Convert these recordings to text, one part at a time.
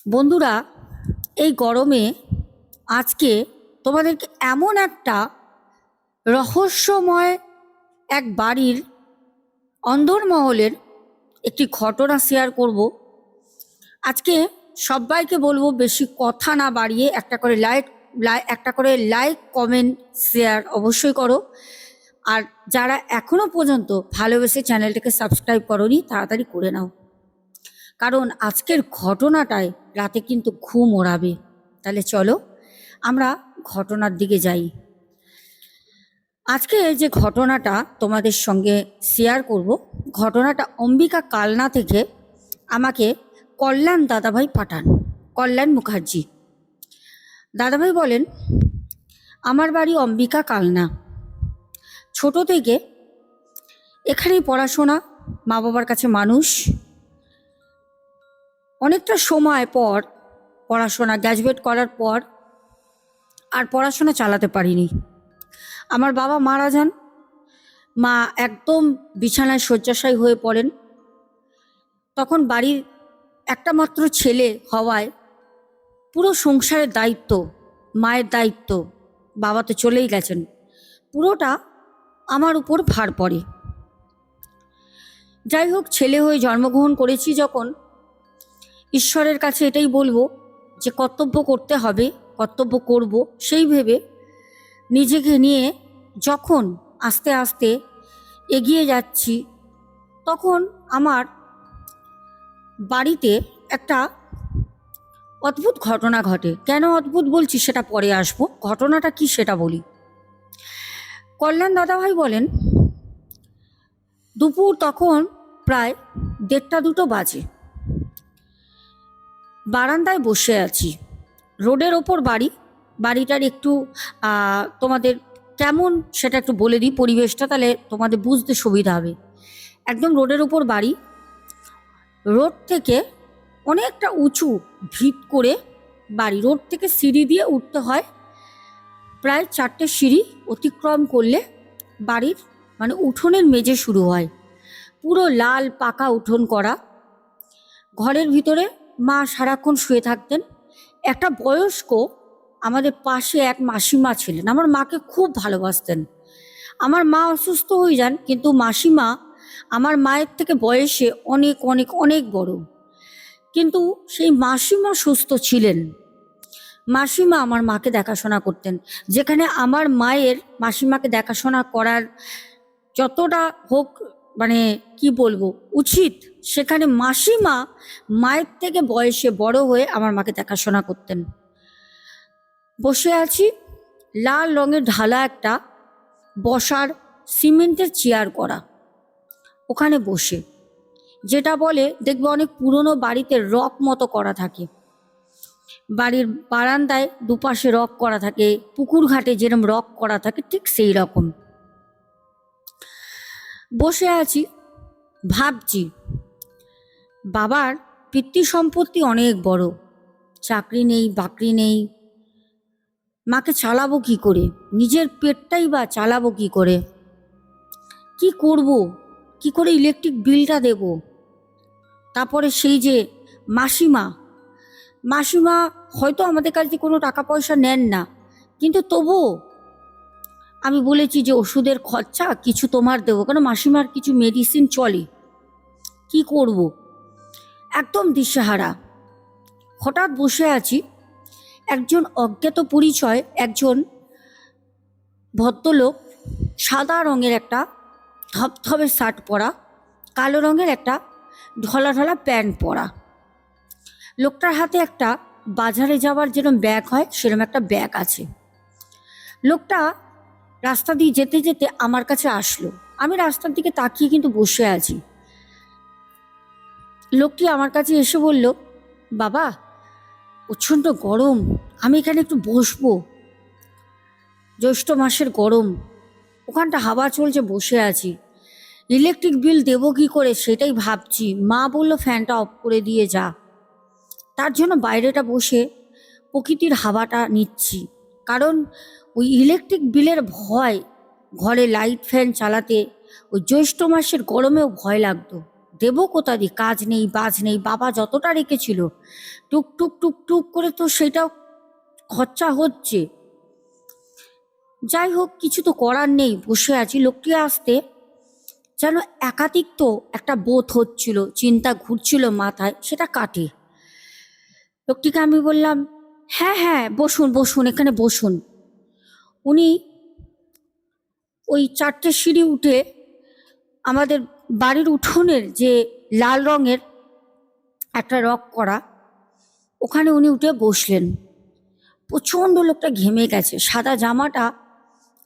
বন্ধুরা, এই গরমে আজকে তোমাদেরকে এমন একটা রহস্যময় এক বাড়ির অন্দরমহলের একটি ঘটনা শেয়ার করব। আজকে সবাইকে বলবো বেশি কথা না বাড়িয়ে একটা করে লাইক কমেন্ট শেয়ার অবশ্যই করো। আর যারা এখনো পর্যন্ত ভালোবেসে চ্যানেলটাকে সাবস্ক্রাইব করোনি তাড়াতাড়ি করে নাও, কারণ আজকের ঘটনাটায় রাতে কিন্তু ঘুম ওড়াবে। তাহলে চলো আমরা ঘটনার দিকে যাই। আজকে যে ঘটনাটা তোমাদের সঙ্গে শেয়ার করব, ঘটনাটা অম্বিকা কালনা থেকে আমাকে কল্যাণ দাদাভাই পাঠান। কল্যাণ মুখার্জি দাদাভাই বলেন, আমার বাড়ি অম্বিকা কালনা। ছোট থেকে এখানেই পড়াশোনা, মা বাবার কাছে মানুষ। অনেকটা সময় পর পড়াশোনা গ্র্যাজুয়েট করার পর আর পড়াশোনা চালাতে পারিনি। আমার বাবা মারা যান, মা একদম বিছানায় শয্যাশায়ী হয়ে পড়েন। তখন বাড়ির একটা মাত্র ছেলে হওয়ায় পুরো সংসারের দায়িত্ব, মায়ের দায়িত্ব, বাবা তো চলেই গেছেন, পুরোটা আমার উপর ভার পড়ে। যাই হোক, ছেলে হয়ে জন্মগ্রহণ করেছি যখন, ঈশ্বরের কাছে এটাই বলবো যে কর্তব্য করতে হবে, কর্তব্য করব, সেই ভেবে নিজেকে নিয়ে যখন আস্তে আস্তে এগিয়ে যাচ্ছি, তখন আমার বাড়িতে একটা অদ্ভুত ঘটনা ঘটে। কেন অদ্ভুত বলছি সেটা পরে আসবো, ঘটনাটা কি সেটা বলি। কল্যাণ দাদাভাই বলেন, দুপুর তখন প্রায় 1:30-2 বাজে। বারান্দায় বসে আছি, রোডের ওপর বাড়ি। বাড়িটার একটু তোমাদের কেমন সেটা একটু বলে দিই পরিবেশটা, তাহলে তোমাদের বুঝতে সুবিধা হবে। একদম রোডের ওপর বাড়ি, রোড থেকে অনেকটা উঁচু ভিত করে বাড়ি। রোড থেকে সিঁড়ি দিয়ে উঠতে হয়, প্রায় 4টে সিঁড়ি অতিক্রম করলে বাড়ির মানে উঠোনের মেঝে শুরু হয়। পুরো লাল পাকা উঠোন করা। ঘরের ভিতরে মা সারাক্ষণ শুয়ে থাকতেন। একটা বয়স্ক আমাদের পাশে এক মাসিমা ছিলেন, আমার মাকে খুব ভালোবাসতেন। আমার মা অসুস্থ হয়ে যান, কিন্তু মাসিমা আমার মায়ের থেকে বয়সে অনেক অনেক অনেক বড়, কিন্তু সেই মাসিমা সুস্থ ছিলেন। মাসিমা আমার মাকে দেখাশোনা করতেন। যেখানে আমার মায়ের মাসিমাকে দেখাশোনা করার যতটা হোক মানে কি বলবো উচিত, সেখানে মাসিমা মায়ের থেকে বয়সে বড় হয়ে আমার মাকে দেখাশোনা করতেন। বসে আছি, লাল রঙের ঢালা একটা বসার সিমেন্টের চেয়ার করা, ওখানে বসে, যেটা বলে দেখবে অনেক পুরনো বাড়িতে রক মতো করা থাকে, বাড়ির বারান্দায় দুপাশে রক করা থাকে, পুকুর ঘাটে যেরকম রক করা থাকে ঠিক সেই রকম বসে আছি। ভাবছি, বাবার পিতৃ সম্পত্তি অনেক বড়, চাকরি নেই বাকরি নেই, মাকে চালাবো কি করে, নিজের পেটটাই বা চালাবো কি করে, কি করব, কি করে ইলেকট্রিক বিলটা দেব। তারপরে সেই যে মাসিমা, মাসিমা হয়তো আমাদের কাছে কোনো টাকা পয়সা নেন না, কিন্তু তবুও আমি বলেছি যে ওষুধের খরচা কিছু তোমার দেবো, কারণ মাসিমার কিছু মেডিসিন চলে। কি করব, একদম দিশেহারা। হঠাৎ বসে আছি, একজন অজ্ঞাত পরিচয় একজন ভদ্রলোক, সাদা রঙের একটা ধবধবে শার্ট পরা, কালো রঙের একটা ঢলা ঢলা প্যান্ট পরা, লোকটার হাতে একটা বাজারে যাওয়ার যেরকম ব্যাগ হয় সেরকম একটা ব্যাগ আছে। লোকটা রাস্তা দিয়ে যেতে যেতে আমার কাছে আসলো। আমি রাস্তার দিকে তাকিয়ে কিন্তু বসে আছি। লোকটি আমার কাছে এসে বলল, বাবা প্রচণ্ড গরম, আমি এখানে একটু বসবো, জ্যৈষ্ঠ মাসের গরম, ওখানটা হাওয়া চলছে, বসে আছি, ইলেকট্রিক বিল দেবো কি করে সেটাই ভাবছি। মা বলল ফ্যানটা অফ করে দিয়ে যা, তার জন্য বাইরেটা বসে প্রকৃতির হাওয়াটা নিচ্ছি। কারণ ওই ইলেকট্রিক বিলের ভয়, ঘরে লাইট ফ্যান চালাতে ওই জ্যৈষ্ঠ মাসের গরমেও ভয় লাগতো, দেবো কোথা দিয়ে, কাজ নেই বাজ নেই, বাবা যতটা রেখেছিল টুক টুক টুক টুক করে তো সেটাও খরচা হচ্ছে। যাই হোক, কিছু তো করার নেই, বসে আছি। লোকটি আসতে যেন একাধিক তো একটা বোধ হচ্ছিল, চিন্তা ঘুরছিল মাথায়, সেটা কাটে। লোকটিকে আমি বললাম, হ্যাঁ হ্যাঁ বসুন বসুন, এখানে বসুন। উনি ওই 4টে সিঁড়ি উঠে আমাদের বাড়ির উঠোনের যে লাল রঙের একটা রক করা, ওখানে উনি উঠে বসলেন। প্রচণ্ড লোকটা ঘেমে গেছে, সাদা জামাটা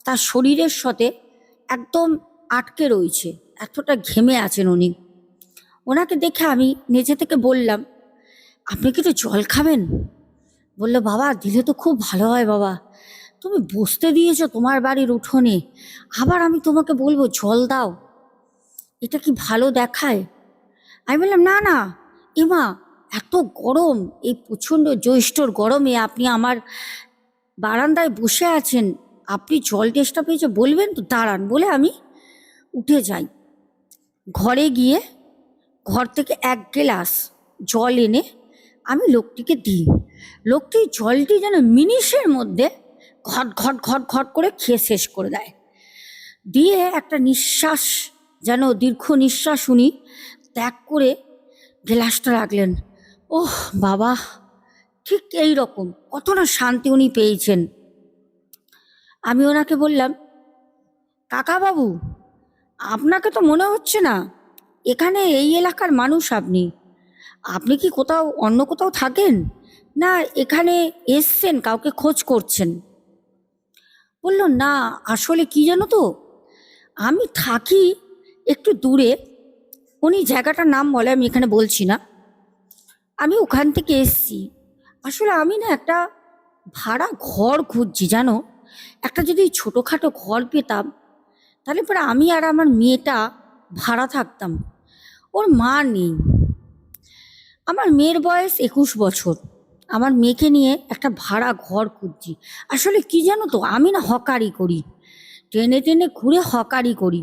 তার শরীরের সাথে একদম আটকে রয়েছে, এতটা ঘেমে আছেন উনি। ওনাকে দেখে আমি নিজে থেকে বললাম, আপনি কি একটু জল খাবেন? বললো, বাবা দিলে তো খুব ভালো হয় বাবা, তুমি বসতে দিয়েছো তোমার বাড়ির উঠোনে, আবার আমি তোমাকে বলবো জল দাও, এটা কি ভালো দেখায়? আমি বললাম, না না এমা, এত গরম, এই প্রচণ্ড জ্যৈষ্ঠর গরমে আপনি আমার বারান্দায় বসে আছেন, আপনি জল টেস্টা পেয়েছে বলবেন তো, দাঁড়ান। বলে আমি উঠে যাই, ঘরে গিয়ে ঘর থেকে 1 গ্লাস জল এনে আমি লোকটিকে দিই। লোকটি জলটি যেন মিনিটের মধ্যে ঘট ঘট ঘট ঘট করে খেয়ে শেষ করে দেয়। দিয়ে একটা নিঃশ্বাস, যেন দীর্ঘ নিঃশ্বাস উনি ত্যাগ করে গ্লাসটা রাখলেন। ওহ বাবা, ঠিক এই রকম কত না শান্তি উনি পেয়েছেন। আমি ওনাকে বললাম, কাকা বাবু, আপনাকে তো মনে হচ্ছে না এখানে এই এলাকার মানুষ। আপনি আপনি কি কোথাও অন্য কোথাও থাকেন, না এখানে এসছেন কাউকে খোঁজ করছেন? বলল, না আসলে কি জানো তো, আমি থাকি একটু দূরে। উনি জায়গাটার নাম বলে, আমি এখানে বলছি না। আমি ওখান থেকে এসছি। আসলে আমি না একটা ভাড়া ঘর খুঁজছি জানো, একটা যদি ছোটোখাটো ঘর পেতাম, তাহলে পরে আমি আর আমার মেয়েটা ভাড়া থাকতাম। ওর মা নেই। আমার মেয়ের বয়স 21 বছর। আমার মেয়েকে নিয়ে একটা ভাড়া ঘর খুঁজছি। আসলে কি জানো তো, আমি না হকারি করি, ট্রেনে ট্রেনে ঘুরে হকারি করি।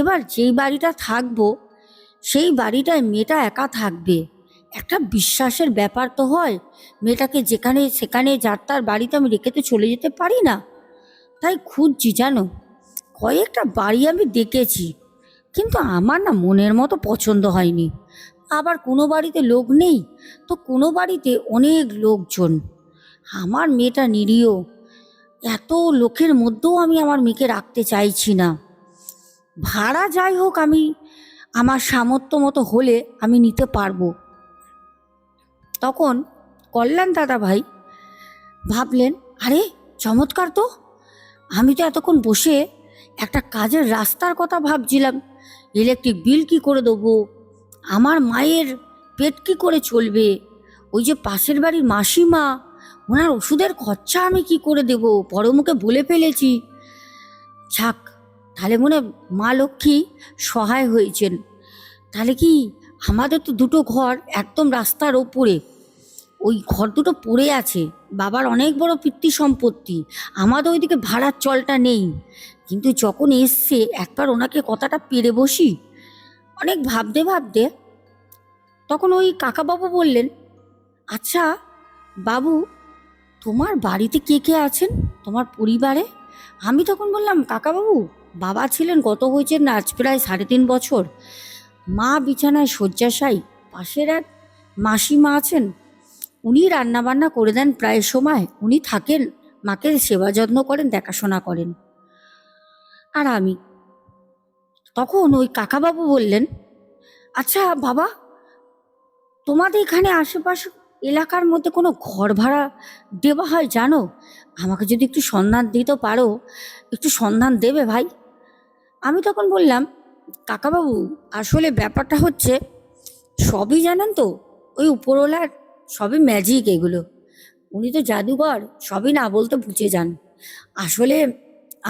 এবার যেই বাড়িটা থাকবো, সেই বাড়িটায় মেয়েটা একা থাকবে, একটা বিশ্বাসের ব্যাপার তো হয়। মেয়েটাকে যেখানে সেখানে যার তার বাড়িতে আমি রেখে তো চলে যেতে পারি না। তাই খুঁজছি জানো, কয়েকটা বাড়ি আমি দেখেছি, কিন্তু আমার না মনের মতো পছন্দ হয়নি। আবার কোনো বাড়িতে লোক নেই, তো কোনো বাড়িতে অনেক লোকজন। আমার মেয়েটা নিরীহ, এত লোকের মধ্যেও আমি আমার মেয়েকে রাখতে চাইছি না। ভাড়া যাই হোক, আমি আমার সামর্থ্য মতো হলে আমি নিতে পারবো। তখন কল্যাণ দাদা ভাই ভাবলেন, আরে চমৎকার তো, আমি তো এতক্ষণ বসে একটা কাজের রাস্তার কথা ভাবছিলাম, ইলেকট্রিক বিল কি করে দেবো, আমার মায়ের পেট কি করে চলবে, ওই যে পাশের বাড়ির মাসিমা, ওনার ওষুধের খরচা আমি কি করে দেব, বড় মুখে বলে ফেলেছি। যাক, তাহলে মনে হয় মা লক্ষ্মী সহায় হয়েছেন। তাহলে কি আমাদের তো 2টো ঘর একদম রাস্তার ওপরে, ওই ঘর দুটো পড়ে আছে, বাবার অনেক বড় পিতৃ সম্পত্তি, আমাদের ওইদিকে ভাড়ার চলটা নেই। কিন্তু যখন এসছে একবার ওনাকে কথাটা পেরে বসি। অনেক ভাবতে ভাবতে তখন ওই কাকাবাবু বললেন, আচ্ছা বাবু, তোমার বাড়িতে কে কে আছেন তোমার পরিবারে? আমি তখন বললাম, কাকাবাবু, বাবা ছিলেন, গত হয়েছেন আজ প্রায় 3.5 বছর, মা বিছানায় শয্যাশায়ী, পাশের এক মাসিমা আছেন, উনি রান্নাবান্না করে দেন প্রায় সময়, উনি থাকেন, মাকে সেবা যত্ন করেন, দেখাশোনা করেন। আর আমি তখন ওই কাকাবাবু বললেন, আচ্ছা বাবা, তোমাদের এখানে আশেপাশে এলাকার মধ্যে কোনো ঘর ভাড়া দেওয়া হয় জানো? আমাকে যদি একটু সন্ধান দিতে পারো, একটু সন্ধান দেবে ভাই? আমি তখন বললাম, কাকাবাবু, আসলে ব্যাপারটা হচ্ছে, সবই জানেন তো, ওই উপরওয়ালার সবই ম্যাজিক এগুলো, উনি তো জাদুঘর, সবই না বলতে বুঝে যান। আসলে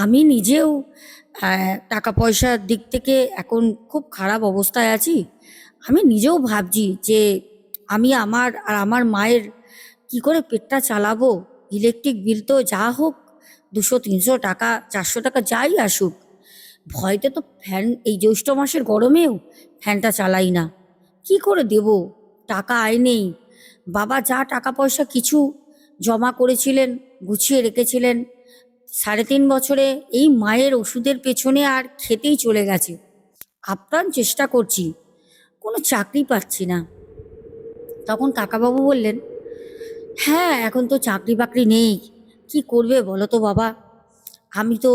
আমি নিজেও টাকা পয়সার দিক থেকে এখন খুব খারাপ অবস্থায় আছি। আমি নিজেও ভাবছি যে আমি আমার আর আমার মায়ের কি করে পেটটা চালাবো। ইলেকট্রিক বিল তো যা হোক 200-300 টাকা, 400 টাকা যাই আসুক, ভয়তে তো ফ্যান, এই জ্যৈষ্ঠ মাসের গরমেও ফ্যানটা চালাই না। কি করে দেব, টাকা আয় নেই। বাবা যা টাকা পয়সা কিছু জমা করেছিলেন, গুছিয়ে রেখেছিলেন, 3.5 বছরে এই মায়ের ওষুধের পেছনে আর খেতেই চলে গেছে। আপ্রাণ চেষ্টা করছি, কোনো চাকরি পাচ্ছি না। তখন কাকাবাবু বললেন, হ্যাঁ এখন তো চাকরি বাকরি নেই, কি করবে বলো তো বাবা। আমি তো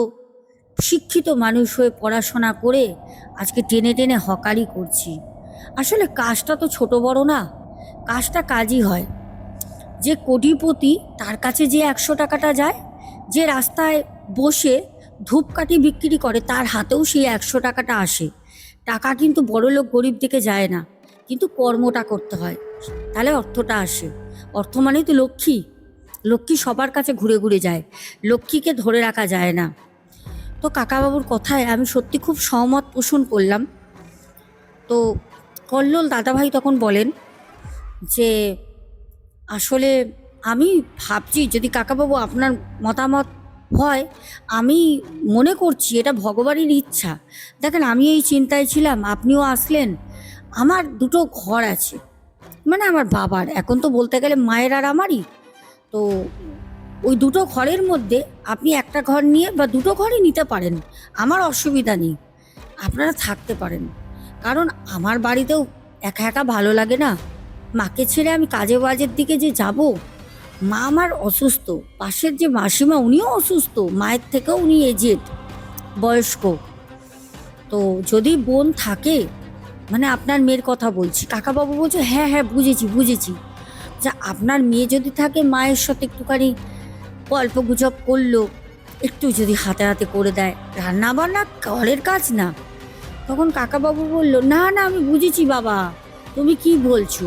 শিক্ষিত মানুষ হয়ে পড়াশোনা করে আজকে টেনে টেনে হকারি করছি। আসলে কাজটা তো ছোট বড় না, কাজটা কাজই হয়। যে কোটিপতি তার কাছে যে 100 টাকাটা যায়, যে রাস্তায় বসে ধূপকাঠি বিক্রি করে তার হাতেও সেই 100 টাকাটা আসে। টাকা কিন্তু বড়লোক গরিব দিকে যায় না, কিন্তু কর্মটা করতে হয়, তাহলে অর্থটা আসে। অর্থ মানেই তো লক্ষ্মী, লক্ষ্মী সবার কাছে ঘুরে ঘুরে যায়, লক্ষ্মীকে ধরে রাখা যায় না। তো কাকাবাবুর কথায় আমি সত্যি খুব সহমত পোষণ করলাম। তো কল্লোল দাদাভাই তখন বলেন যে আসলে আমি ভাবছি যদি কাকাবাবু আপনার মতামত হয়, আমি মনে করছি এটা ভগবানের ইচ্ছা। দেখেন আমি এই চিন্তায় ছিলাম, আপনিও আসলেন। আমার 2 ঘর আছে, মানে আমার বাবার, এখন তো বলতে গেলে মায়ের আর আমারই। তো ওই 2 ঘরের মধ্যে আপনি একটা ঘর নিয়ে বা 2 ঘরই নিতে পারেন, আমার অসুবিধা নেই, আপনারা থাকতে পারেন। কারণ আমার বাড়িতেও একা একা ভালো লাগে না, মাকে ছেড়ে আমি কাজে বাজের দিকে যে যাব। মা আমার অসুস্থ, পাশের যে মাসিমা উনিও অসুস্থ, মায়ের থেকেও উনি এজেড, বয়স্ক। তো যদি বোন থাকে, মানে আপনার মেয়ের কথা বলছি, কাকাবাবু বলছে হ্যাঁ হ্যাঁ বুঝেছি বুঝেছি, যে আপনার মেয়ে যদি থাকে মায়ের সাথে একটুখানি গল্প গুজব করলো, একটু যদি হাতে হাতে করে দেয়, রান্না বান্না ঘরের কাজ না। তখন কাকাবাবু বলল, না না আমি বুঝেছি বাবা, তুমি কি বলছো।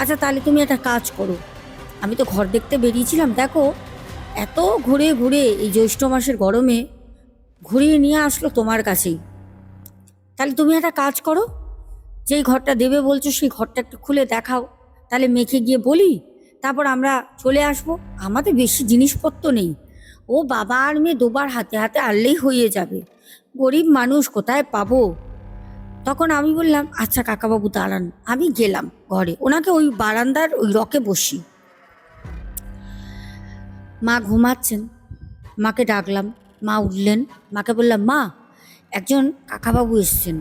আচ্ছা তাহলে তুমি একটা কাজ করো, আমি তো ঘর দেখতে বেরিয়েছিলাম, দেখো এত ঘুরে ঘুরে এই জ্যৈষ্ঠ মাসের গরমে ঘুরিয়ে নিয়ে আসলো তোমার কাছেই। তাহলে তুমি একটা কাজ করো, যেই ঘরটা দেবে বলছো সেই ঘরটা একটু খুলে দেখাও, তাহলে মেখে গিয়ে বলি, তারপর আমরা চলে আসবো। আমাদের বেশি জিনিসপত্র নেই, ও বাবা আর মেয়ে 2বার হাতে হাতে আনলেই হয়ে যাবে, গরিব মানুষ কোথায় পাবো। তখন আমি বললাম আচ্ছা কাকাবাবু দাঁড়ান, আমি গেলাম ঘরে, ওনাকে ওই বারান্দার ওই রকে বসি। মা ঘুমাচ্ছেন, মাকে ডাকলাম, মা উঠলেন। মাকে বললাম, মা একজন কাকাবাবু এসছেন,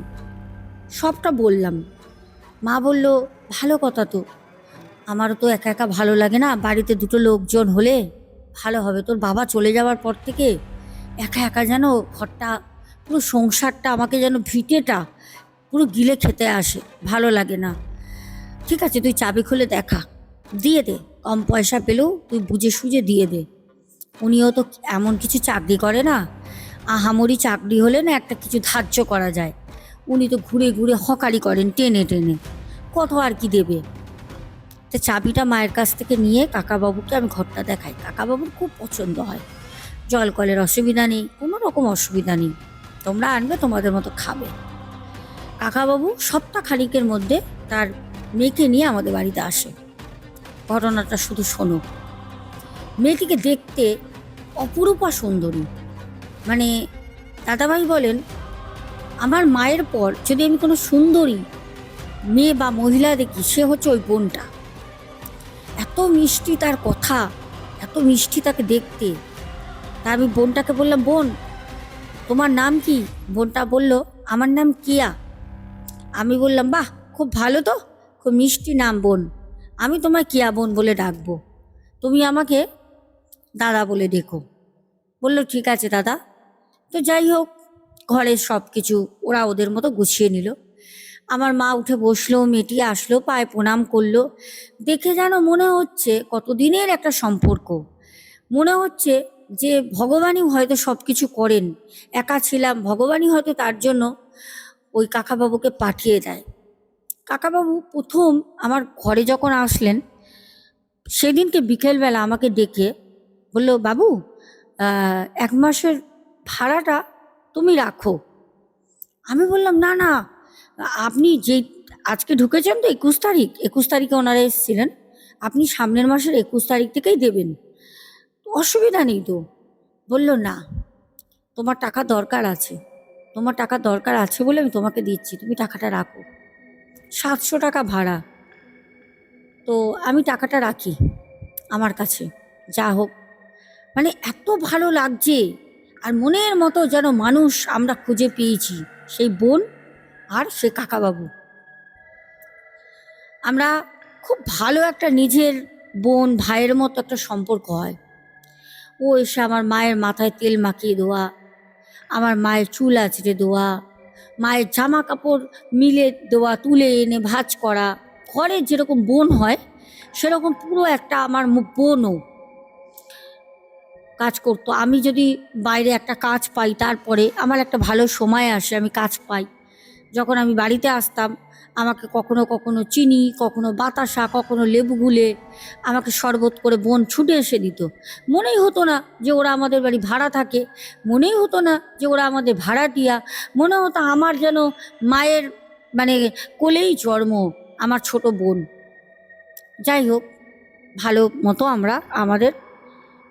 সবটা বললাম। মা বলল, ভালো কথা তো, আমারও তো একা একা ভালো লাগে না, বাড়িতে 2 লোকজন হলে ভালো হবে। তোর বাবা চলে যাওয়ার পর থেকে একা একা যেন ঘরটা, পুরো সংসারটা আমাকে যেন ভিটেটা পুরো গিলে খেতে আসে, ভালো লাগে না। ঠিক আছে তুই চাবি খুলে দেখা, দিয়ে দে, কম পয়সা পেলেও তুই বুঝে সুঝে দিয়ে দে। উনিও তো এমন কিছু চাকরি করে না, আহামরি চাকরি হলে না একটা কিছু ধার্য করা যায়, উনি তো ঘুরে ঘুরে হকারি করেন টেনে টেনে, কত আর কি দেবে। তো চাবিটা মায়ের কাছ থেকে নিয়ে কাকাবাবুকে আমি ঘরটা দেখাই, কাকাবাবুর খুব পছন্দ হয়। জল কলের অসুবিধা নেই, কোনো রকম অসুবিধা নেই, তোমরা আনবে তোমাদের মতো খাবে। কাকাবাবু সপ্তাহখানিকের মধ্যে তার মেয়েকে নিয়ে আমাদের বাড়িতে আসে। ঘটনাটা শুধু শোনো। মেয়েটিকে দেখতে অপরূপা সুন্দরী, মানে দাদাভাই বলেন আমার মায়ের পর যদি আমি কোনো সুন্দরী মেয়ে বা মহিলা দেখি সে হচ্ছে ওই বোনটা। এত মিষ্টি তার কথা, এত মিষ্টি তাকে দেখতে। তা আমি বোনটাকে বললাম, বোন তোমার নাম কি? বোনটা বলল, আমার নাম কিয়া। আমি বললাম, বাহ খুব ভালো তো, খুব মিষ্টি নাম বোন, আমি তোমায় কিয়া বোন বলে ডাকবো, তুমি আমাকে দাদা বলে ডেকো। বললো ঠিক আছে দাদা। তো যাই হোক, ঘরের সব কিছু ওরা ওদের মতো গুছিয়ে নিল। আমার মা উঠে বসলো, মেয়েটি আসলো, পায়ে প্রণাম করলো। দেখে যেন মনে হচ্ছে কতদিনের একটা সম্পর্ক, মনে হচ্ছে যে ভগবানই হয়তো সব কিছু করেন, একা ছিলাম, ভগবানই হয়তো তার জন্য ওই কাকাবাবুকে পাঠিয়ে দেয়। কাকাবাবু প্রথম আমার ঘরে যখন আসলেন, সেদিনকে বিকেলবেলা আমাকে ডেকে বলল, বাবু 1 মাসের ভাড়াটা তুমি রাখো। আমি বললাম, না না, আপনি যেই আজকে ঢুকেছেন তো 21 তারিখ, 21 তারিখে ওনারা এসেছিলেন, আপনি সামনের মাসের 21 তারিখ থেকেই দেবেন, অসুবিধা নেই তো। বলল না, তোমার টাকা দরকার আছে, তোমার টাকা দরকার আছে বলে আমি তোমাকে দিচ্ছি, তুমি টাকাটা রাখো। 700 টাকা ভাড়া। তো আমি টাকাটা রাখি আমার কাছে, যা হোক। মানে এত ভালো লাগছে, আর মনের মতো যেন মানুষ আমরা খুঁজে পেয়েছি, সেই বোন আর সে কাকাবাবু। আমরা খুব ভালো একটা নিজের বোন ভাইয়ের মতো একটা সম্পর্ক হয়। ও এসে আমার মায়ের মাথায় তেল মাখিয়ে দেওয়া, আমার মায়ের চুল আঁচড়ে দেওয়া, মায়ের জামা কাপড় মিলে দেওয়া, তুলে এনে ভাঁজ করা, ঘরের যেরকম বোন হয় সেরকম পুরো একটা আমার বোনও কাজ করতো। আমি যদি বাইরে একটা কাজ পাই, তারপরে আমার একটা ভালো সময় আসে, আমি কাজ পাই, যখন আমি বাড়িতে আসতাম আমাকে কখনো কখনো চিনি, কখনো বাতাসা, কখনো লেবু গুলে আমাকে শরবত করে বোন ছুটে এসে দিত। মনেই হতো না যে ওরা আমাদের বাড়ি ভাড়া থাকে, মনেই হতো না যে ওরা আমাদের ভাড়াটিয়া, মনে হতো আমার যেন মায়ের মানে কোলেই জন্ম আমার ছোট বোন। যাই হোক, ভালো মতো আমরা আমাদের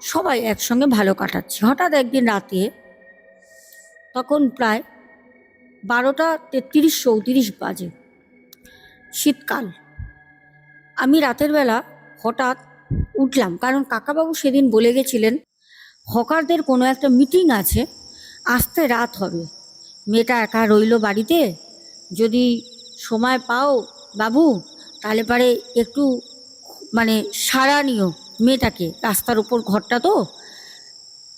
সবাই একসঙ্গে ভালো কাটাচ্ছি। হঠাৎ একদিন রাতে, তখন প্রায় 12:33-34 বাজে, শীতকাল। আমি রাতের বেলা হঠাৎ উঠলাম, কারণ কাকাবাবু সেদিন বলে গেছিলেন হকারদের কোনো একটা মিটিং আছে, আসতে রাত হবে। মেয়েটা একা রইল বাড়িতে, যদি সময় পাও বাবু তাহলে পারে একটু মানে সারা নিও মেয়েটাকে, রাস্তার উপর ঘরটা তো,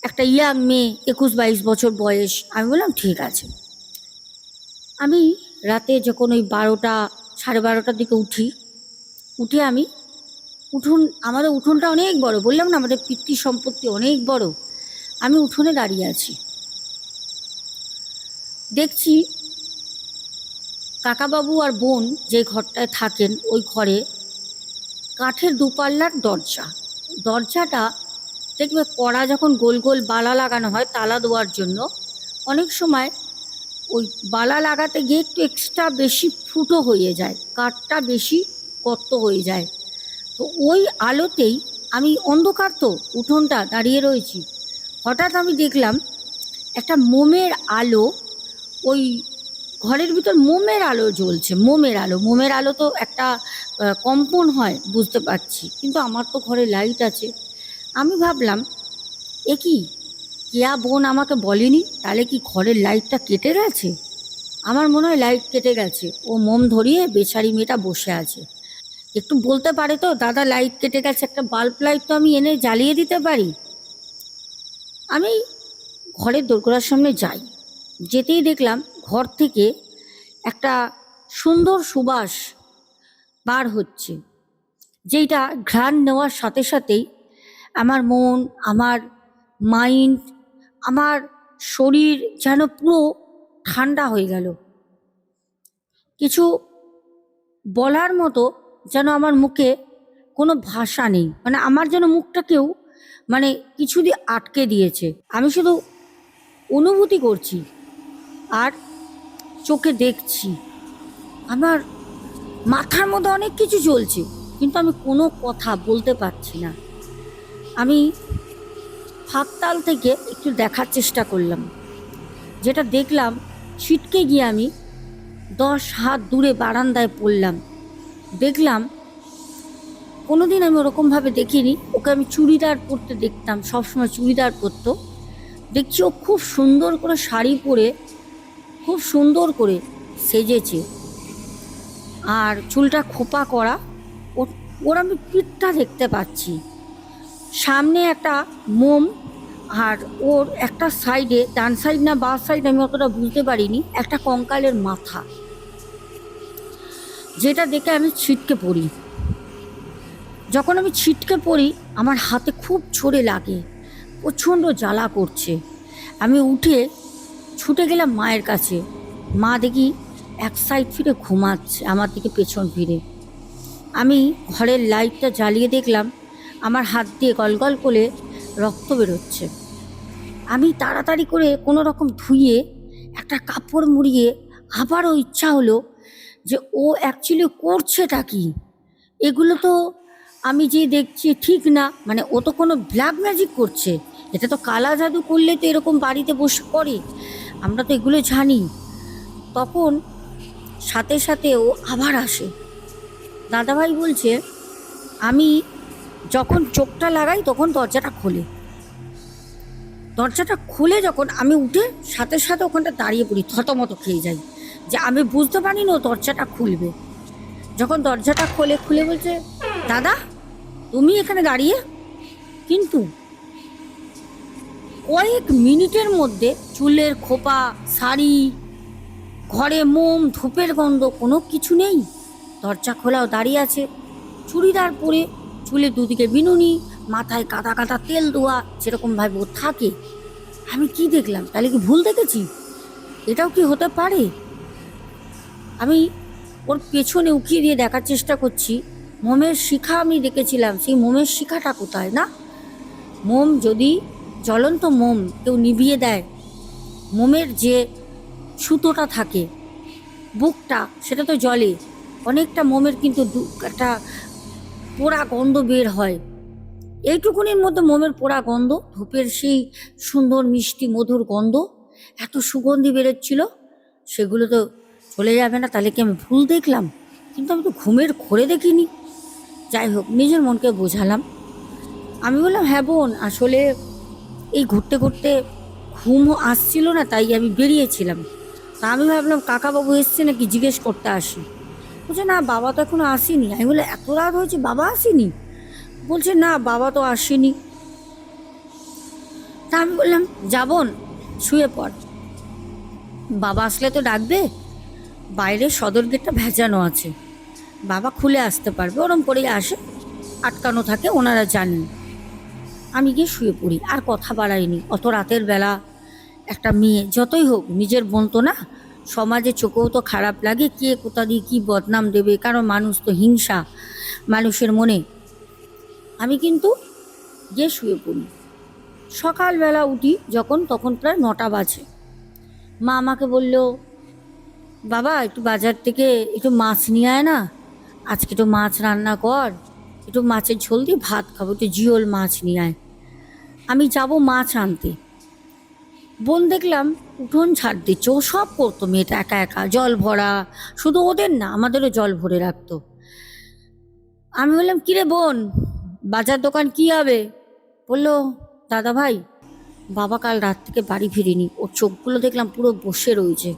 একটা ইয়াং মেয়ে, 21-22 বছর বয়স। আমি বললাম ঠিক আছে। আমি রাতে যখন ওই 12টা 12:30টার দিকে উঠে আমি আমাদের উঠোনটা অনেক বড়, বললাম না আমাদের পিতৃ সম্পত্তি অনেক বড়। আমি উঠোনে দাঁড়িয়ে আছি, দেখছি কাকাবাবু আর বোন যে ঘরটায় থাকেন ওই ঘরে কাঠের দুপাল্লার দরজাটা দেখবে কড়া যখন গোল গোল বালা লাগানো হয় তালা দেওয়ার জন্য, অনেক সময় ওই বালা লাগাতে গিয়ে একটু এক্সট্রা বেশি ফুটো হয়ে যায়, কাঠটা বেশি গর্ত হয়ে যায়। তো ওই আলোতেই, আমি অন্ধকার তো উঠোনটা দাঁড়িয়ে রয়েছি, হঠাৎ আমি দেখলাম একটা মোমের আলো, ওই ঘরের ভিতর মোমের আলো জ্বলছে। মোমের আলো তো একটা কম্পন হয় বুঝতে পারছি, কিন্তু আমার তো ঘরে লাইট আছে। আমি ভাবলাম এ কি, কেয়া বোন আমাকে বলেনি, তাহলে কি ঘরের লাইটটা কেটে গেছে? আমার মনে হয় লাইট কেটে গেছে, ও মোম ধরিয়ে বেচারি মেয়েটা বসে আছে। একটু বলতে পারে তো দাদা লাইট কেটে গেছে, একটা বাল্ব লাইট তো আমি এনে জ্বালিয়ে দিতে পারি। আমি ঘরের দোরগোড়ার সামনে যাই, যেতেই দেখলাম ঘর থেকে একটা সুন্দর সুবাস বার হচ্ছে, যেইটা ঘ্রাণ নেওয়ার সাথে সাথেই আমার মন, আমার মাইন্ড, আমার শরীর যেন পুরো ঠান্ডা হয়ে গেল। কিছু বলার মতো যেন আমার মুখে কোনো ভাষা নেই, মানে আমার যেন মুখটা কেউ মানে কিছু দিয়ে আটকে দিয়েছে। আমি শুধু অনুভূতি করছি আর চোখে দেখছি। আমার মাথার মধ্যে অনেক কিছু চলছে, কিন্তু আমি কোনো কথা বলতে পারছি না। আমি ফাঁকতাল থেকে একটু দেখার চেষ্টা করলাম, যেটা দেখলাম ছিটকে গিয়ে আমি 10 হাত দূরে বারান্দায় পড়লাম। দেখলাম কোনোদিন আমি ওরকমভাবে দেখিনি, ওকে আমি চুড়িদার পরতে দেখতাম, সবসময় চুড়িদার পরতো। দেখছি ও খুব সুন্দর করে শাড়ি পরে খুব সুন্দর করে সেজেছে, আর চুলটা খোপা করা। ওর আমি পিঠটা দেখতে পাচ্ছি, সামনে একটা মোম, আর ওর একটা সাইডে, ডান সাইড না বাঁ সাইড আমি অতটা বুঝতে পারিনি, একটা কঙ্কালের মাথা, যেটা দেখে আমি ছিটকে পড়ি। যখন আমি ছিটকে পড়ি আমার হাতে খুব জোরে লাগে, প্রচণ্ড জ্বালা করছে। আমি উঠে ছুটে গেলাম মায়ের কাছে। মা দেখি এক সাইড ফিরে ঘুমাচ্ছে, আমার দিকে পেছন ফিরে। আমি ঘরের লাইটটা জ্বালিয়ে দেখলাম আমার হাত দিয়ে গলগল করে রক্ত বেরোচ্ছে। আমি তাড়াতাড়ি করে কোনো রকম ধুয়ে একটা কাপড় মুড়িয়ে আবারও ইচ্ছা হলো যে ও অ্যাকচুয়ালি করছেটা কি, এগুলো তো আমি যে দেখছি ঠিক না, মানে ও তো কোনো ব্ল্যাক ম্যাজিক করছে, এটা তো কালা জাদু করলে তো এরকম বাড়িতে বসে করে। আমরা তো এগুলো জানি। তখন সাথে সাথে ও আবার আসে। দাদাভাই বলছে, আমি যখন চোখটা লাগাই তখন দরজাটা খোলে। দরজাটা খুলে যখন আমি উঠে সাথে সাথে ওখানটা দাঁড়িয়ে পড়ি, থতমত খেয়ে যাই যে আমি বুঝতে পারি না ও দরজাটা খুলবে। যখন দরজাটা খুলে বলছে, দাদা তুমি এখানে দাঁড়িয়ে? কিন্তু কয়েক মিনিটের মধ্যে চুলের খোপা, শাড়ি, ঘরে মোম, ধূপের গন্ধ, কোনো কিছু নেই। দরজা খোলাও দাঁড়িয়ে আছে, চুড়িদার পরে, চুলে দুদিকে বিনুনি, মাথায় কাদা কাদা তেল দেওয়া, যেরকমভাবে ও থাকে। আমি কি দেখলাম? তাহলে কি ভুল দেখেছি? এটাও কি হতে পারে? আমি ওর পেছনে উকিয়ে দিয়ে দেখার চেষ্টা করছি। মোমের শিখা আমি দেখেছিলাম, সেই মোমের শিখাটা কোথায়? না, মোম যদি জ্বলন্ত মোম কেউ নিভিয়ে দেয়, মোমের যে সুতোটা থাকে বুকটা, সেটা তো জলে। অনেকটা মোমের কিন্তু একটা পোড়া গন্ধ বের হয়। এইটুকুনির মধ্যে মোমের পোড়া গন্ধ, ধূপের সেই সুন্দর মিষ্টি মধুর গন্ধ, এত সুগন্ধি বেরোচ্ছিল, সেগুলো তো চলে যাবে না। তাহলে কি আমি ভুল দেখলাম? কিন্তু আমি তো ঘুমের ঘোরে দেখিনি। যাই হোক, নিজের মনকে বোঝালাম। আমি বললাম, হ্যাঁ বোন, আসলে এই ঘুরতে ঘুরতে ঘুমও আসছিল না, তাই আমি বেরিয়েছিলাম। তা আমি ভাবলাম কাকাবাবু এসছে নাকি জিজ্ঞেস করতে আসি। বলছে, না বাবা তো এখনো আসেনি। আমি বলে, এত রাত হয়েছে বাবা আসেনি? বলছে, না বাবা তো আসেনি। তা আমি বললাম, যাবন শুয়ে পড়, বাবা আসলে তো ডাকবে। বাইরের সদর গেটটা ভেজানো আছে, বাবা খুলে আসতে পারবে, ওরম করেই আসে, আটকানো থাকে, ওনারা জানেন। আমি গিয়ে শুয়ে পড়ি, আর কথা বাড়াইনি। অত রাতের বেলা একটা মেয়ে, যতই হোক নিজের বোন তো না, সমাজে চোখেও তো খারাপ লাগে, কে কোথা দিয়ে কী বদনাম দেবে, কারণ মানুষ তো হিংসা মানুষের মনে। আমি কিন্তু গিয়ে শুয়ে পড়ি। সকালবেলা উঠি যখন, তখন প্রায় 9টা বাজে। মা আমাকে বলল, বাবা একটু বাজার থেকে একটু মাছ নিয়ে আয় না, আজকে একটু মাছ রান্না কর, একটু মাছের ঝোল দিয়ে ভাত খাবো, একটু জিওল মাছ নিয়ে আয়। আমি যাব মাছ আনতে, বোন দেখলাম উঠোন ঝাড় দিচ্ছে। ও সব করতো মেয়েটা একা একা, জল ভরা, শুধু ওদের না আমাদেরও জল ভরে রাখতো। আমি বললাম, কিরে বোন, বাজার দোকান কি হবে? বললো, দাদা ভাই বাবা কাল রাত থেকে বাড়ি ফিরিনি। ওর চোখগুলো দেখলাম পুরো বসে রয়েছে,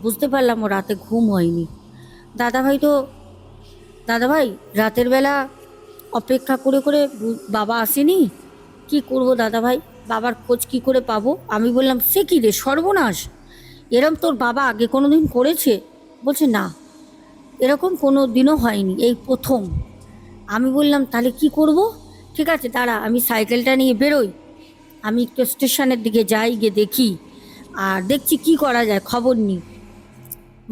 বুঝতে পারলাম ও রাতে ঘুম হয়নি। দাদা ভাই রাতের বেলা অপেক্ষা করে করে বাবা আসেনি, কি করব দাদা ভাই, বাবার খোঁজ কি করে পাবো? আমি বললাম, সে কি রে সর্বনাশ, এরম তোর বাবা আগে কোনো দিন করেছে? বলছে, না এরকম কোনো দিনও হয়নি, এই প্রথম। আমি বললাম, তাহলে কি করব? ঠিক আছে দাঁড়া, আমি সাইকেলটা নিয়ে বেরোই, আমি একটু স্টেশনের দিকে যাই, গিয়ে দেখি, আর দেখছি কি করা যায়, খবর নিই।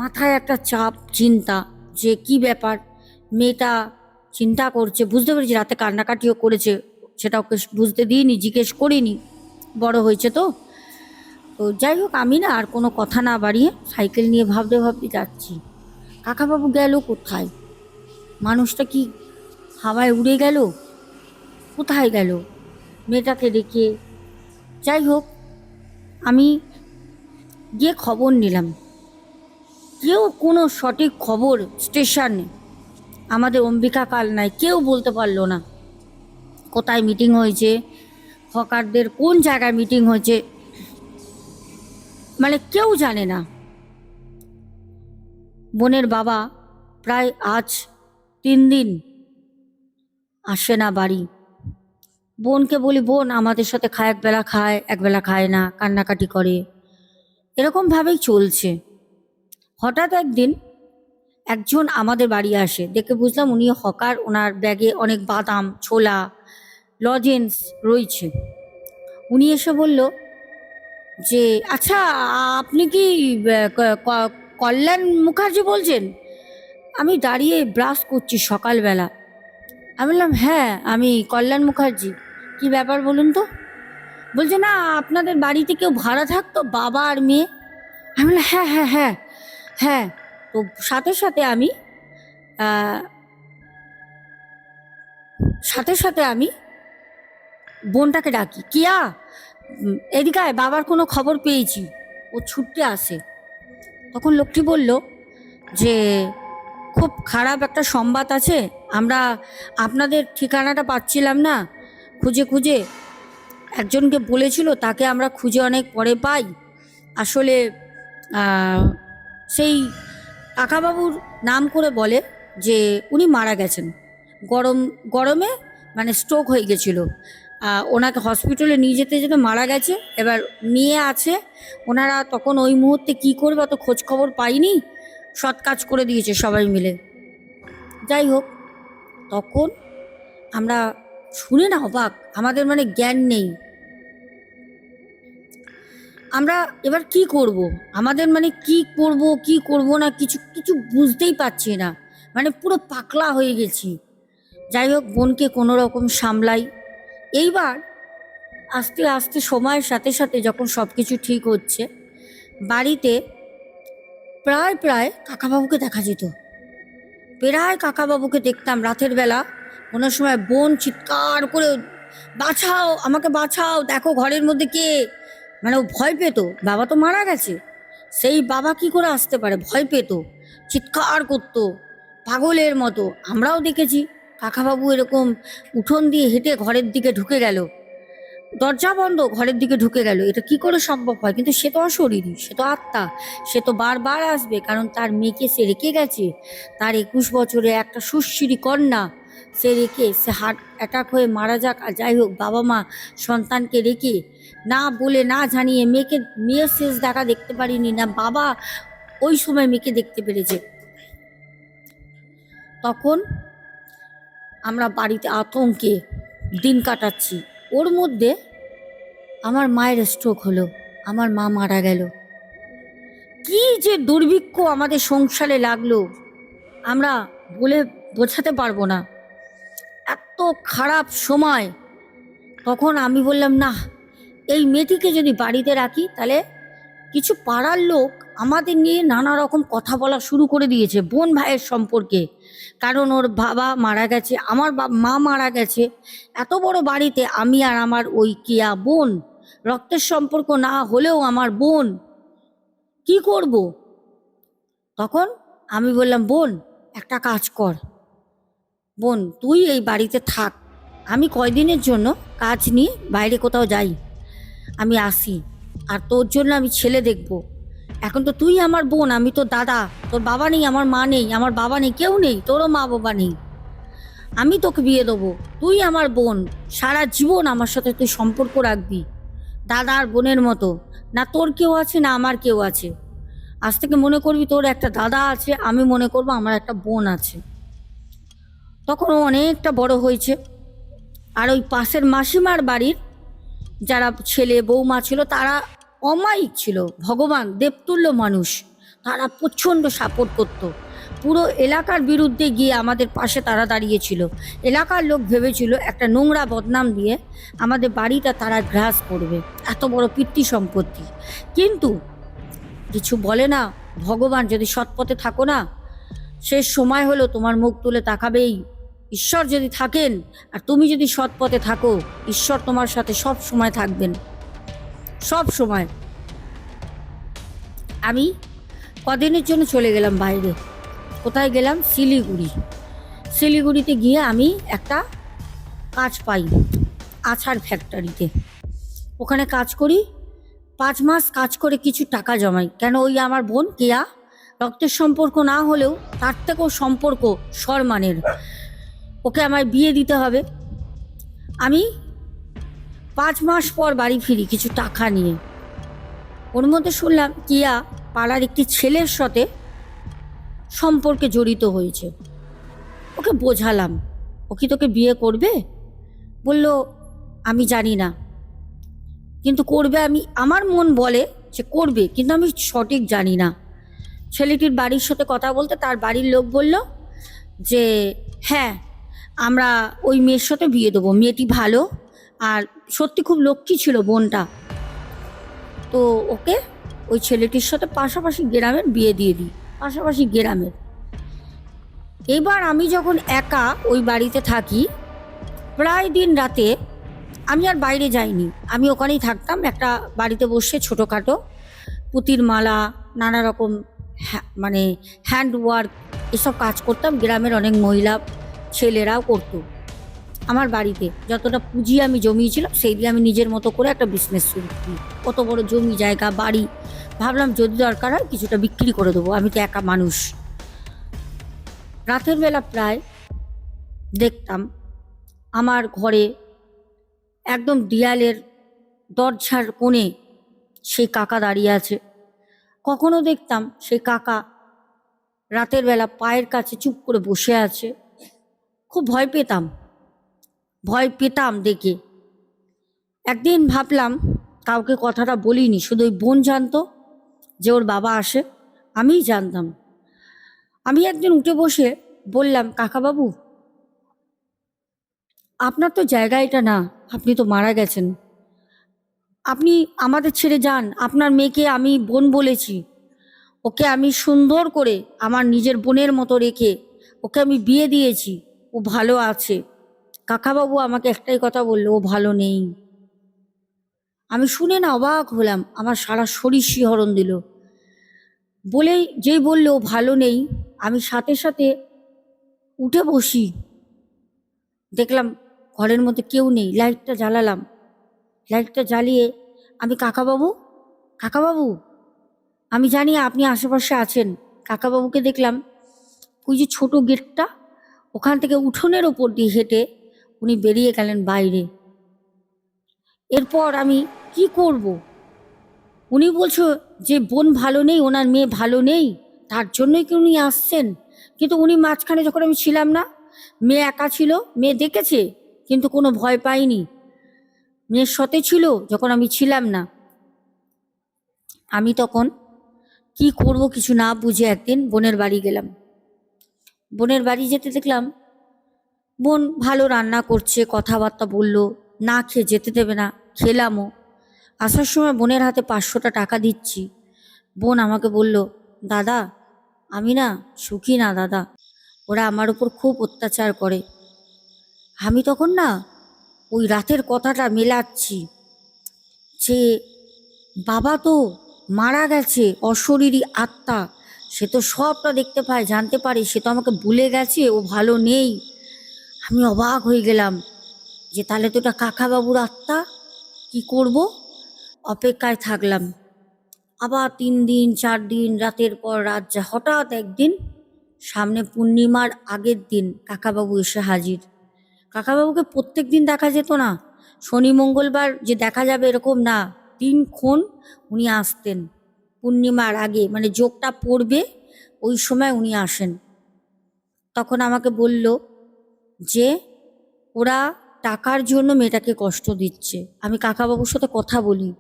মাথায় একটা চাপ, চিন্তা, যে কি ব্যাপার, মেয়েটা চিন্তা করছে, বুঝতে পেরেছি রাতে কান্নাকাটিও করেছে, সেটা ওকে বুঝতে দিইনি, জিজ্ঞেস করিনি, বড় হয়েছে তো। তো যাই হোক, আমি না আর কোনো কথা না বাড়িয়ে সাইকেল নিয়ে ভাবতে ভাবতে যাচ্ছি। কাকাবাবু গেল কোথায়? মানুষটা কি হাওয়ায় উড়ে গেল? কোথায় গেল মেয়েটাকে রেখে? যাই হোক, আমি গিয়ে খবর নিলাম। কেউ কোনো সঠিক খবর স্টেশনে, আমাদের অম্বিকা কাল নাই, কেউ বলতে পারলো না কোথায় মিটিং হয়েছে, হকারদের কোন জায়গায় মিটিং হয়েছে, মানে কেউ জানে না। বোনের বাবা প্রায় আজ 3 দিন আসে না বাড়ি। বোনকে বলি, বোন আমাদের সাথে খায়, একবেলা খায় একবেলা খায় না, কান্নাকাটি করে, এরকমভাবেই চলছে। হঠাৎ একদিন একজন আমাদের বাড়ি আসে, দেখে বুঝলাম উনি হকার, ওনার ব্যাগে অনেক বাদাম, ছোলা, লজেন্স রয়েছে। উনি এসে বলল যে, আচ্ছা আপনি কি কল্যাণ মুখার্জি বলছেন? আমি দাঁড়িয়ে ব্রাশ করছি সকালবেলা। আমি বললাম, হ্যাঁ আমি কল্যাণ মুখার্জি, কি ব্যাপার বলুন তো? বলছে, না আপনাদের বাড়িতে কেউ ভাড়া থাকতো, বাবা আর মেয়ে। আমি বললাম, হ্যাঁ হ্যাঁ হ্যাঁ হ্যাঁ। তো সাথে সাথে আমি আহ, সাথে সাথে আমি বোনটাকে ডাকি, কিয়া এদিকে আয়, বাবার কোনো খবর পেয়েছি। ও ছুটতে আসে। তখন লোকটি বলল যে খুব খারাপ একটা সংবাদ আছে, আমরা আপনাদের ঠিকানাটা পাচ্ছিলাম না, খুঁজে খুঁজে একজনকে বলেছিল, তাকে আমরা খুঁজে অনেক পরে পাই। আসলে আহ, সেই কাকাবাবুর নাম করে বলে যে উনি মারা গেছেন, গরমে মানে স্ট্রোক হয়ে গেছিল। ওনাকে হসপিটালে নিয়ে যেতে যেতে মারা গেছে। এবার নিয়ে আছে ওনারা, তখন ওই মুহূর্তে কি করবে অত খোঁজ খবর পাইনি, সৎ কাজ করে দিয়েছে সবাই মিলে। যাই হোক, তখন আমরা শুনে না অবাক, আমাদের মানে জ্ঞান নেই, আমরা এবার কি করব, আমাদের মানে কি করব কি করব না কিছু কিছু বুঝতেই পারছি না, মানে পুরো পাকলা হয়ে গেছি। যাই হোক, বোনকে কোনো রকম সামলাই। এইবার আস্তে আস্তে সময়ের সাথে সাথে যখন সব কিছু ঠিক হচ্ছে, বাড়িতে প্রায় প্রায় কাকাবাবুকে দেখা যেত। প্রায় কাকাবাবুকে দেখতাম রাতের বেলা। কোনো সময় বোন চিৎকার করে, বাঁচাও আমাকে বাঁচাও, দেখো ঘরের মধ্যে কে, মানে ও ভয় পেত, বাবা তো মারা গেছে, সেই বাবা কি করে আসতে পারে, ভয় পেত, চিৎকার করতো পাগলের মতো। আমরাও দেখেছি কাকাবাবু এরকম উঠোন দিয়ে হেঁটে ঘরের দিকে ঢুকে গেল, দরজা বন্ধ, ঘরের দিকে ঢুকে গেল। এটা কি করে সম্ভব হয়? কিন্তু সে তো অশরীরী, সে তো আত্মা, সে তো বারবার আসবে, কারণ তার মেয়েকে সে রেখে গেছে, তার 21 বছরে একটা সুশ্রী কন্যা সে রেখে, সে হার্ট অ্যাটাক হয়ে মারা যাক আর যাই হোক, বাবা মা সন্তানকে রেখে না বলে না জানিয়ে মেয়ের শেষ দেখা দেখতে পারিনি, না বাবা ওই সময় মেয়েকে দেখতে পেরেছে। তখন আমরা বাড়িতে আতঙ্কে দিন কাটাচ্ছি, ওর মধ্যে আমার মায়ের স্ট্রোক হলো, আমার মা মারা গেল। কি যে দুর্ভিক্ষ আমাদের সংসারে লাগলো, আমরা বলে বোঝাতে পারবো না, এত খারাপ সময়। তখন আমি বললাম, না, এই মেয়েটিকে যদি বাড়িতে রাখি তাহলে কিছু পাড়ার লোক আমাদের নিয়ে নানা রকম কথা বলা শুরু করে দিয়েছে বোন ভাইয়ের সম্পর্কে, কারণ ওর বাবা মারা গেছে, আমার মা মারা গেছে, এত বড় বাড়িতে আমি আর আমার ওই কিয়া বোন, রক্তের সম্পর্ক না হলেও আমার বোন, কি করব? তখন আমি বললাম, বোন একটা কাজ কর, বোন তুই এই বাড়িতে থাক, আমি কয়দিনের জন্য কাজ নিয়ে বাইরে কোথাও যাই, আমি আসি, আর তোর জন্য আমি ছেলে দেখব। এখন তো তুই আমার বোন, আমি তো দাদা, তোর বাবা নেই, আমার মা নেই, আমার বাবা নেই, কেউ নেই, তোরও মা বাবা নেই, আমি তোকে বিয়ে দেবো, তুই আমার বোন, সারা জীবন আমার সাথে তুই সম্পর্ক রাখবি দাদা আর বোনের মতো, না তোর কেউ আছে না আমার কেউ আছে, আজ থেকে মনে করবি তোর একটা দাদা আছে, আমি মনে করবো আমার একটা বোন আছে। তখন ও অনেকটা বড় হয়েছে, আর ওই পাশের মাসিমার বাড়ির যারা ছেলে বৌমা ছিল তারা অমায়িক ছিল, ভগবান দেবতুল্য মানুষ, তারা প্রচণ্ড সাপোর্ট করতো, পুরো এলাকার বিরুদ্ধে গিয়ে আমাদের পাশে তারা দাঁড়িয়েছিল। এলাকার লোক ভেবেছিল একটা নোংরা বদনাম দিয়ে আমাদের বাড়িটা তারা গ্রাস করবে, এত বড় কীর্তি সম্পত্তি। কিন্তু কিছু বলে না, ভগবান যদি সৎপথে থাকো না, শেষ সময় হলো তোমার মুখ তুলে তাকাবেই, ঈশ্বর যদি থাকেন আর তুমি যদি সৎ পথে থাকো, ঈশ্বর তোমার সাথে সব সময় থাকবেন, সব সময়। আমি কদিনের জন্য চলে গেলাম বাইরে, কোথায় গেলাম, শিলিগুড়িতে গিয়ে আমি একটা কাজ পাই আচার ফ্যাক্টরিতে, ওখানে কাজ করি, 5 মাস কাজ করে কিছু টাকা জমাই, কেন ওই আমার বোন কেয়া, রক্তের সম্পর্ক না হলেও তার থেকেও সম্পর্ক সম্মানের, ওকে আমায় বিয়ে দিতে হবে। আমি 5 মাস পর বাড়ি ফিরি কিছু টাকা নিয়ে, ওর মধ্যে শুনলাম কিয়া পাড়ার একটি ছেলের সাথে সম্পর্কে জড়িত হয়েছে। ওকে বোঝালাম, ও কি তোকে বিয়ে করবে? বলল, আমি জানি না, কিন্তু করবে, আমি আমার মন বলে যে করবে, কিন্তু আমি সঠিক জানি না। ছেলেটির বাড়ির সাথে কথা বলতে তার বাড়ির লোক বলল যে হ্যাঁ, আমরা ওই মেয়ের সাথে বিয়ে দেবো, মেয়েটি ভালো আর সত্যি খুব লক্ষ্মী ছিল বোনটা, তো ওকে ওই ছেলেটির সাথে পাশাপাশি গ্রামের বিয়ে দিয়ে দিই, পাশাপাশি গ্রামের। এবার আমি যখন একা ওই বাড়িতে থাকি, প্রায় দিন রাতে আমি আর বাইরে যাইনি, আমি ওখানেই থাকতাম একটা বাড়িতে বসে ছোটোখাটো পুঁতির মালা, নানা রকম মানে হ্যান্ডওয়ার্ক, এসব কাজ করতাম। গ্রামের অনেক মহিলা ছেলেরাও করতো। আমার বাড়িতে যতটা পুঁজি আমি জমিয়েছিলাম সেই দিয়ে আমি নিজের মতো করে একটা বিজনেস শুরু করি। কত বড় জমি জায়গা বাড়ি, ভাবলাম যদি দরকার হয় কিছুটা বিক্রি করে দেবো, আমি তো একা মানুষ। রাতের বেলা প্রায় দেখতাম আমার ঘরে একদম দেয়ালের দরজার কোণে সেই কাকা দাঁড়িয়ে আছে। কখনো দেখতাম সেই কাকা রাতের বেলা পায়ের কাছে চুপ করে বসে আছে। খুব ভয় পেতাম দেখে। একদিন ভাবলাম, কাউকে কথাটা বলিনি, শুধু ওই বোন জানতো যে ওর বাবা আসে, আমিই জানতাম। আমি একদিন উঠে বসে বললাম, কাকাবাবু, আপনার তো জায়গা এটা না, আপনি তো মারা গেছেন, আপনি আমাদের ছেড়ে যান। আপনার মেয়েকে আমি বোন বলেছি, ওকে আমি সুন্দর করে আমার নিজের বোনের মতো রেখে ওকে আমি বিয়ে দিয়েছি, ও ভালো আছে। কাকাবাবু আমাকে একটাই কথা বললো, ও ভালো নেই। আমি শুনে না অবাক হলাম, আমার সারা শরীর শিহরণ দিল। যেই বললো ও ভালো নেই, আমি সাথে সাথে উঠে বসি। দেখলাম ঘরের মধ্যে কেউ নেই। লাইটটা জ্বালালাম, লাইটটা জ্বালিয়ে আমি, কাকাবাবু, আমি জানি আপনি আশেপাশে আছেন। কাকাবাবুকে দেখলাম ওই যে ছোট গেটটা, ওখান থেকে উঠোনের ওপর দিয়ে হেঁটে উনি বেরিয়ে গেলেন বাইরে। এরপর আমি কি করব? উনি বলছো যে বোন ভালো নেই, ওনার মেয়ে ভালো নেই, তার জন্যই কি উনি আসছেন? কিন্তু উনি মাঝখানে যখন আমি ছিলাম না, মেয়ে একা ছিল, মেয়ে দেখেছে কিন্তু কোনো ভয় পায়নি। মেয়ের সাথে ছিল যখন আমি ছিলাম না। আমি তখন কি করব কিছু না বুঝে একদিন বোনের বাড়ি গেলাম। বোনের বাড়ি যেতে দেখলাম বোন ভালো রান্না করছে, কথাবার্তা বললো, না খেয়ে যেতে দেবে না। খেলামও। আসার সময় বোনের হাতে 500টা টাকা দিচ্ছি। বোন আমাকে বলল, দাদা, আমি না সুখী না দাদা, ওরা আমার উপর খুব অত্যাচার করে। আমি তখন না ওই রাতের কথাটা মেলাচ্ছি যে বাবা তো মারা গেছে, অশরীরী আত্মা, সে তো সবটা দেখতে পায়, জানতে পারে, সে তো আমাকে ভুলে গেছে, ও ভালো নেই। আমি অবাক হয়ে গেলাম যে তাহলে তো এটা কাকাবাবুর আত্মা, কি করব? অপেক্ষায় থাকলাম। আবার 3 দিন 4 দিন, রাতের পর রাত যা, হঠাৎ একদিন সামনে পূর্ণিমার আগের দিন কাকাবাবু এসে হাজির। কাকাবাবুকে প্রত্যেক দিন দেখা যেত না, শনি মঙ্গলবার যে দেখা যাবে এরকম না, দিনক্ষণ উনি আসতেন। পূর্ণিমার আগে মানে যোগটা পড়বে ওই সময় উনি আসেন। তখন আমাকে বলল যে ওরা টাকার জন্য মেয়েটাকে কষ্ট দিচ্ছে। আমি কাকাবাবুর সাথে কথা বলি।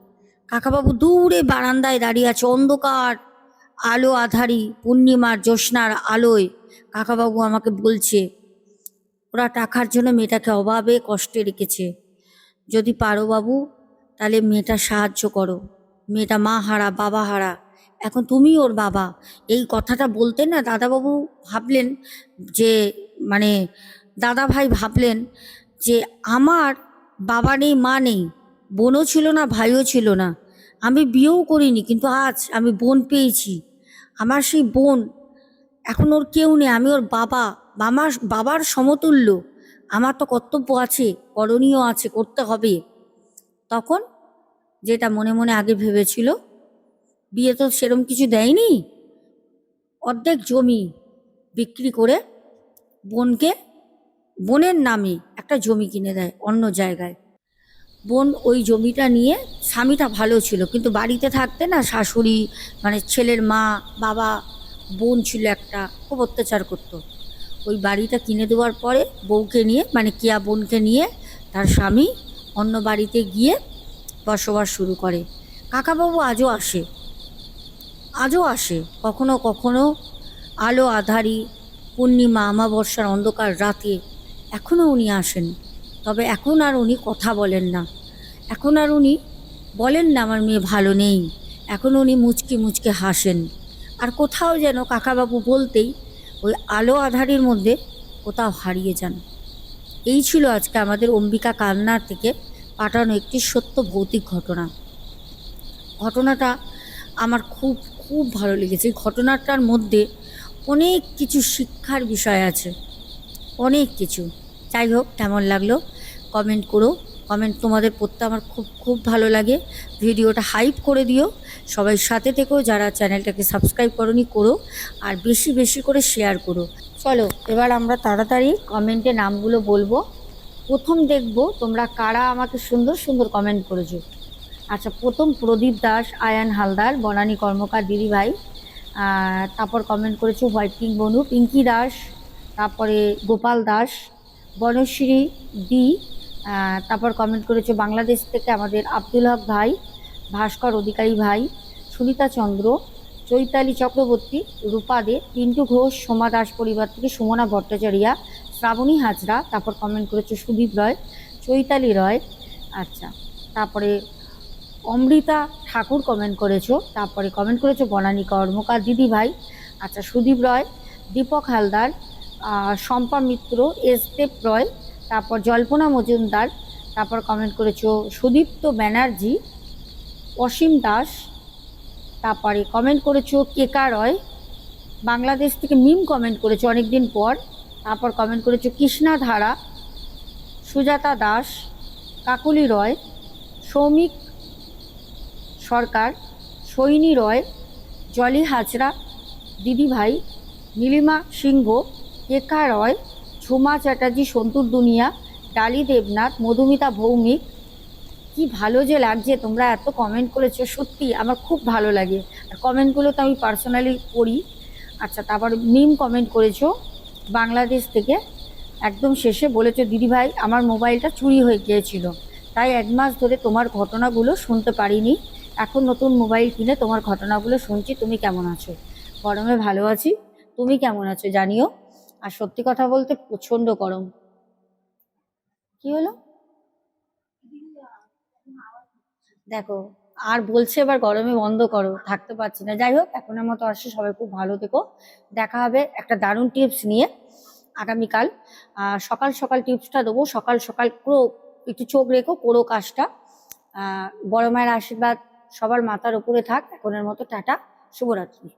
কাকাবাবু দূরে বারান্দায় দাঁড়িয়ে আছে, অন্ধকার, আলো আধারি, পূর্ণিমার জ্যোৎস্নার আলোয় কাকাবাবু আমাকে বলছে ওরা টাকার জন্য মেয়েটাকে অভাবে কষ্টে রেখেছে। যদি পারো বাবু তাহলে মেয়েটা সাহায্য করো, মেয়েটা মা হারা, বাবা হারা, এখন তুমি ওর বাবা। এই কথাটা বলতে না দাদাবাবু ভাবলেন যে মানে দাদা ভাই ভাবলেন যে আমার বাবা নেই, মা নেই, বোনও ছিল না, ভাইও ছিল না, আমি বিয়েও করিনি, কিন্তু আজ আমি বোন পেয়েছি। আমার সেই বোন, এখন ওর কেউ নেই, আমি ওর বাবা, বাবার সমতুল্য। আমার তো কর্তব্য আছে, করণীয় আছে, করতে হবে। তখন যেটা মনে মনে আগে ভেবেছিল, বিয়ে তো সেরম কিছু দেয়নি, অর্ধেক জমি বিক্রি করে বোনের নামে একটা জমি কিনে দেয় অন্য জায়গায়। বোন ওই জমিটা নিয়ে, স্বামীটা ভালো ছিল কিন্তু বাড়িতে থাকতে না শাশুড়ি মানে ছেলের মা বাবা, বোন ছিল একটা, খুব অত্যাচার করতো। ওই বাড়িটা কিনে দেওয়ার পরে বউকে নিয়ে মানে কিয়া বোনকে নিয়ে তার স্বামী অন্য বাড়িতে গিয়ে বসবাস শুরু করে। কাকাবাবু আজও আসে কখনো কখনো, আলো আধারি পূর্ণিমা অমাবস্যার অন্ধকার রাতে এখনও উনি আসেন। তবে এখন আর উনি কথা বলেন না, এখন আর উনি বলেন না আমার মেয়ে ভালো নেই, এখন উনি মুচকি মুচকে হাসেন। আর কোথাও যেন কাকাবাবু বলতেই ওই আলো আধারির মধ্যে কোথাও হারিয়ে যান। এই ছিল আজকে আমাদের অম্বিকা কান্নার থেকে পাঠানো একটি সত্য ভৌতিক ঘটনা। ঘটনাটা আমার খুব খুব ভালো লেগেছে। এই ঘটনাটার মধ্যে অনেক কিছু শিক্ষার বিষয় আছে, অনেক কিছু। যাই হোক, কেমন লাগলো কমেন্ট করো। কমেন্ট তোমাদের পড়তে আমার খুব খুব ভালো লাগে। ভিডিওটা হাইপ করে দিও, সবাই সাথে থেকো, যারা চ্যানেলটাকে সাবস্ক্রাইব করোনি করো, আর বেশি বেশি করে শেয়ার করো। চলো এবার আমরা তাড়াতাড়ি কমেন্টে নামগুলো বলবো। প্রথম দেখবো তোমরা কারা আমাকে সুন্দর সুন্দর কমেন্ট করেছো। আচ্ছা, প্রথম প্রদীপ দাস, আয়ান হালদার, বনানী কর্মকার দিদিভাই। তারপর কমেন্ট করেছো হোয়াইট পিঙ্ক বনু, পিঙ্কি দাস, তারপরে গোপাল দাস, বনশ্রী দি। তারপর কমেন্ট করেছো বাংলাদেশ থেকে আমাদের আব্দুল হক ভাই, ভাস্কর অধিকারী ভাই, সুনিতা চন্দ্র, চৈতালি চক্রবর্তী, রূপা দে, পিন্টু ঘোষ, সোমা দাস পরিবার থেকে সুমনা ভট্টাচার্যা, শ্রাবণী হাজরা। তারপর কমেন্ট করেছো সুদীপ রয়, চৈতালি রয়। আচ্ছা, তারপরে অমৃতা ঠাকুর কমেন্ট করেছো। তারপরে কমেন্ট করেছো বনানী কর্মকার দিদিভাই। আচ্ছা, সুদীপ রয়, দীপক হালদার, শম্পা মিত্র, এসদেব রয়, তারপর জল্পনা মজুমদার। তারপর কমেন্ট করেছো সুদীপ্ত ব্যানার্জি, অসীম দাস। তারপরে কমেন্ট করেছো কেকা রয়, বাংলাদেশ থেকে মিম কমেন্ট করেছো অনেকদিন পর। তারপর কমেন্ট করেছো কৃষ্ণা ধারা, সুজাতা দাস, কাকুলি রয়, সৌমিক সরকার, সৈনী রয়, জলি হাজরা দিদিভাই, নীলিমা সিংহ, কেকা রয়, ঝুমা চ্যাটার্জি, সন্তুর দুনিয়া, ডালি দেবনাথ, মধুমিতা ভৌমিক। কি ভালো যে লাগছে, তোমরা এত কমেন্ট করেছো, সত্যি আমার খুব ভালো লাগে। আর কমেন্টগুলো তো আমি পার্সোনালি পড়ি। আচ্ছা, তারপর মিম কমেন্ট করেছো বাংলাদেশ থেকে। একদম শেষে বলেছো দিদিভাই আমার মোবাইলটা চুরি হয়ে গিয়েছিল, তাই 1 মাস ধরে তোমার ঘটনাগুলো শুনতে পারিনি। এখন নতুন মোবাইল কিনে তোমার ঘটনাগুলো শুনছি। তুমি কেমন আছো? গরমে ভালো আছি, তুমি কেমন আছো জানিও। আর সত্যি কথা বলতে প্রচণ্ড গরম। কি হলো দেখো, আর বলছে এবার গরমে বন্ধ করো, থাকতে পারছি না। যাই হোক, এখনের মতো আসছে, সবাই খুব ভালো থেকো। দেখা হবে একটা দারুণ টিপস নিয়ে আগামীকাল। সকাল সকাল টিপসটা দেবো, সকাল সকাল পুরো একটু চোখ রেখো, করো কাজটা। বড় মায়ের আশীর্বাদ সবার মাথার উপরে থাক। এখনের মতো টাটা, শুভরাত্রি।